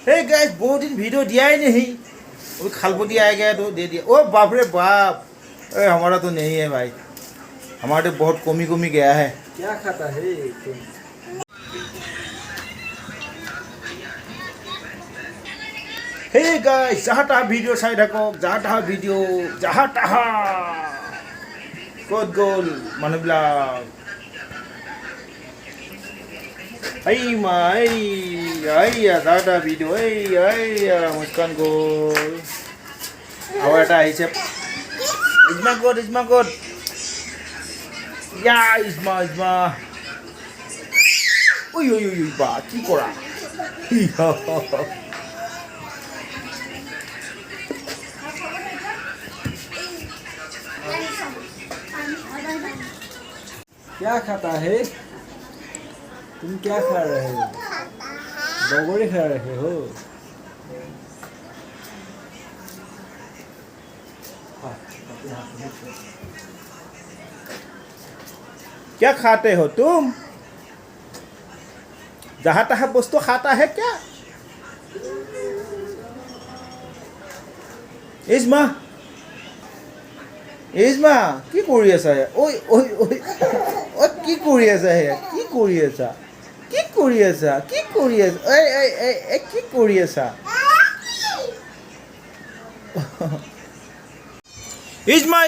Hey guys बहुत दिन video दिया ही नहीं। वो खलबती आ गया तो दे दिया। ओ बाप रे बाप, अरे हमारा तो नहीं है भाई, हमारा तो बहुत कमी कमी गया है। क्या खाता है तुम? हे गाइस जहाँ तहाँ वीडियो चाই থাকক, जहाँ तहाँ वीडियो, जहाँ तहाँ ক'ত গ'ল মানুহবিলাক। মা এইয়া জहाँ तहाँ वीडियो, এইয়া মুস্কান গ'ল। আৰু এটা আহিছে, ইজমা ক'ত ইয়া ইজমা উই বা কি কৰা। क्या खाता है तुम? क्या खा रहे हो? बगोड़ी खा रहे हो? क्या खाते हो तुम? जहाँ तहाँ वस्तु खाता है क्या? ইজমা কি কৰি আছা হে? ঐ কি কৰি আছা হে? কি কৰি আছা? কি কৰি আছা? কি কৰি আছা? কি কৰি আছা? ইজমা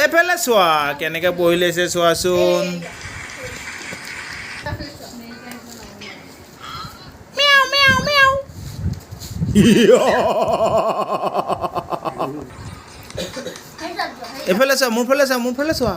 এফালে চোৱা কেনেকৈ বহি লৈছে চোৱাচোন। এফালে চোৱা, মোৰ ফালে চোৱা।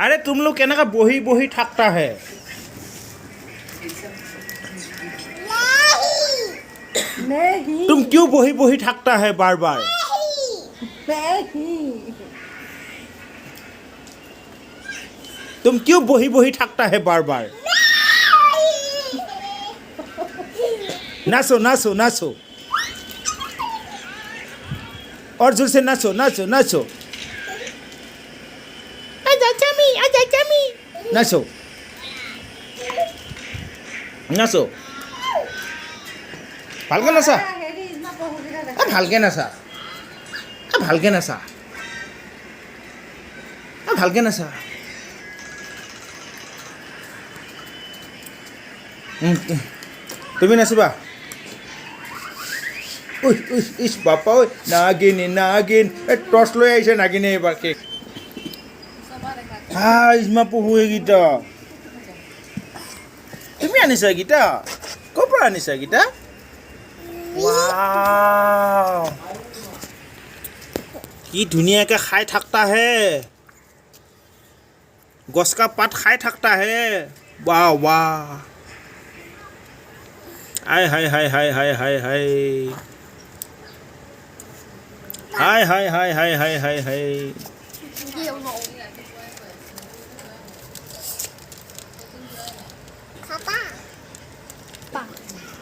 अरे तुम लोग केना बही बही ठाकता है? नहीं। तुम क्यों बही बही ठाकता है बार बार? नहीं। तुम क्यों बही बही ठाकता है बार बार? नाचो और जोर से नाचो। नाचो ভালকে নাচা। ভালকে নাচা। তুমি নাচিবা? ইস বাপা ঐ নাগিন টৰ্চ লৈ আহিছে নাগিনে এইবাৰ কেক। ইজমা পহু এইকেইটা তুমি আনিছা এইকেইটা? ক'ৰ পৰা আনিছা এইকেইটা? ৱাও কি ধুনীয়াকৈ খাই থাকতা হে, গছ কা পাত খাই থাকতা হে। वाह हाय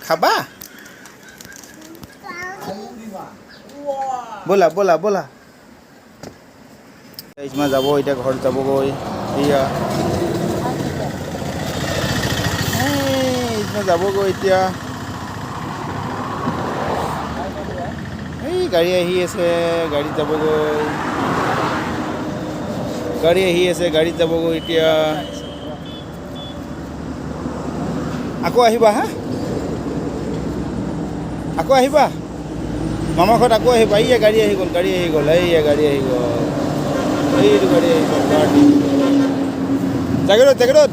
খাবা? बोला ইজমা যাব এতিয়া ঘৰত যাবগৈ। ইজমা যাবগৈ এতিয়া। এই গাড়ী আহি আছে, গাড়ীত যাবগৈ এতিয়া। আকৌ আহিবা হা? আকৌ আহিবা মামাৰ ঘৰত? আকৌ আহিবা। এইয়া গাড়ী আহি গ'ল। এইটো গাড়ী আহি গ'ল। জাগিৰোড